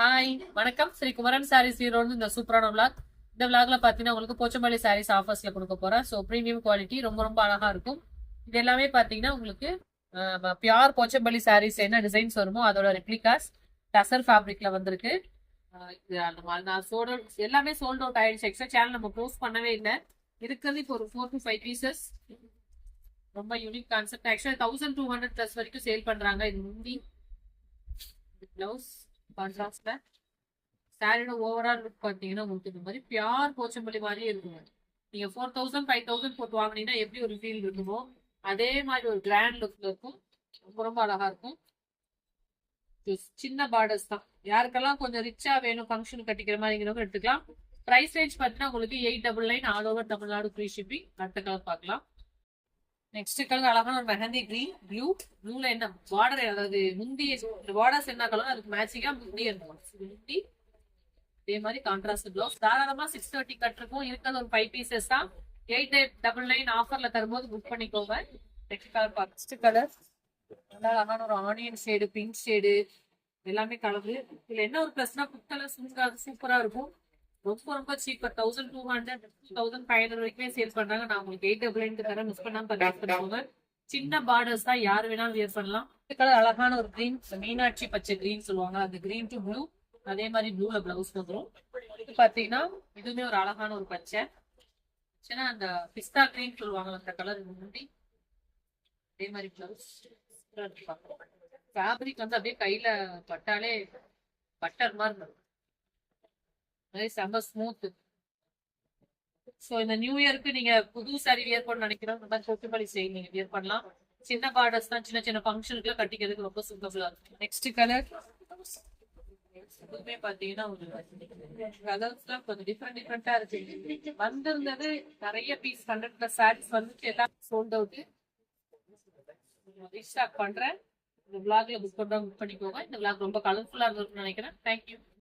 Hi வணக்கம். ஸ்ரீ குமரன் சாரீஸ் ஈரோடு. இந்த சூப்பரான விளாக். இந்த விளாக்ல பாத்தீங்கன்னா உங்களுக்கு போச்சம்பள்ளி சாரீஸ் ஆஃபர்ஸ்ல கொடுக்க போறேன். ஸோ ப்ரீமியம் குவாலிட்டி, ரொம்ப ரொம்ப அழகா இருக்கும். இது எல்லாமே பாத்தீங்கன்னா உங்களுக்கு பியூர் போச்சம்பள்ளி சாரீஸ் என்ன டிசைன்ஸ் வருமோ அதோட ரெப்ளிகாஸ் டசர் ஃபேப்ரிக்ல வந்திருக்கு. நான் எல்லாமே சோல்ட் அவுட் ஆயிடுச்சு. எக்ஸ்ட்ரா சேனல் நம்ம க்ளோஸ் பண்ணவே இல்லை. இருக்கிறது இப்போ ஒரு 4 to 5 பீசஸ். ரொம்ப யூனிக் கான்செப்ட். ஆக்சுவலா 1200 ப்ளஸ் வரைக்கும் சேல் பண்றாங்க. இது முந்தி பிளவுஸ் கான்ட்ராஸ்ட்ல சாரியோட ஓவரால் லுக் பாத்தீங்கன்னா உங்களுக்கு இந்த மாதிரி பியூர் போச்சம்பள்ளி மாதிரியே இருக்குங்க. நீங்க 4000 5000 போட்டு வாங்கினீங்கன்னா எப்படி ஒரு ஃபீல் இருக்குமோ அதே மாதிரி ஒரு கிராண்ட் லுக்ல இருக்கும். ரொம்ப ரொம்ப அழகா இருக்கும். சின்ன பார்டர்ஸ் தான். யாருக்கெல்லாம் கொஞ்சம் ரிச்சா வேணும் ஃபங்க்ஷன் கட்டிக்கிற மாதிரிங்கிறவங்க எடுத்துக்கலாம். பிரைஸ் ரேஞ்ச் பார்த்தீங்கன்னா உங்களுக்கு 899 all over Tamil Nadu free shipping. அடுத்த கலர் பார்க்கலாம். நெக்ஸ்ட் கலர் அழகான ஒரு மெஹந்தி கிரீன் ப்ளூல என்ன பார்டர், அதாவது முந்தி பார்டர்ஸ் என்ன கலர் அதுக்கு மேட்சிங்கா முந்தி முந்தி இதே மாதிரி கான்ட்ராஸ்ட் பிளவுஸ். தாராளமா 630 கட் இருக்கும். இருக்கிறது ஒரு 5 பீசஸ் தான். 8899 ஆஃபர்ல தரும்போது புக் பண்ணிக்கோங்க. நெக்ஸ்ட் கலர் ஃபர்ஸ்ட் கலர் அழகான ஒரு ஆனியன் ஷேடு, பிங்க் ஷேடு எல்லாமே கலந்து. இதுல என்ன ஒரு பிளஸ்னா குக்கலர் சுங்காது சூப்பரா இருக்கும். ரொம்ப ரொம்ப சீப்பர். 1200 1500 வரைக்குமே சேல் பண்றாங்க. நான் உங்களுக்கு 899 தரேன். மிஸ் பண்ணாம பர்ச்சேஸ் பண்ணுவாங்க. சின்ன பார்டர்ஸ் தான், யார் வேணாலும் வியர் பண்ணலாம். கலர் அழகான ஒரு கிரீன், மீனாட்சி பச்சை கிரீன் சொல்லுவாங்க. அந்த கிரீன் டு ப்ளூ, அதே மாதிரி ப்ளூல பிளவுஸ் வந்துடும். இது பாத்தீங்கன்னா இதுவுமே ஒரு அழகான ஒரு பச்சை. அந்த பிஸ்தா கிரீன் சொல்லுவாங்க அந்த கலர் முன்னாடி. அதே மாதிரி பிளவுஸ் ஃபேப்ரிக் வந்து அப்படியே கையில பட்டாலே பட்டர் மாதிரி இருக்கும். செம்ம ஸ்மூத். ஸோ இந்த நியூ இயருக்கு நீங்க புது சாரி வியர் பண்ண நினைக்கிறோம், இந்த மாதிரி கொத்துப்பள்ளி ஸ்டைல் நீங்க வியர் பண்ணலாம். சின்ன பார்டர்ஸ் தான், சின்ன சின்ன ஃபங்க்ஷனுக்குலாம் கட்டிக்கிறதுக்கு ரொம்ப சூப்பர்ஃபுல்லா இருக்கும். நெக்ஸ்ட் கலர் இதுவுமே பாத்தீங்கன்னா ஒரு கலர்ஸ்லாம் கொஞ்சம் டிஃப்ரெண்டா இருக்கு. வந்திருந்தது நிறைய பீஸ் 100+ சாரீஸ் வந்துட்டு எல்லாம் சோல்ட் அவுட். ரீஸ்டாக் பண்றேன். இந்த விளாக்ல புக் பண்றவங்க புக் பண்ணிக்கோங்க. இந்த விளாக் ரொம்ப கலர்ஃபுல்லா இருந்திருக்கும்னு நினைக்கிறேன். தேங்க்யூ.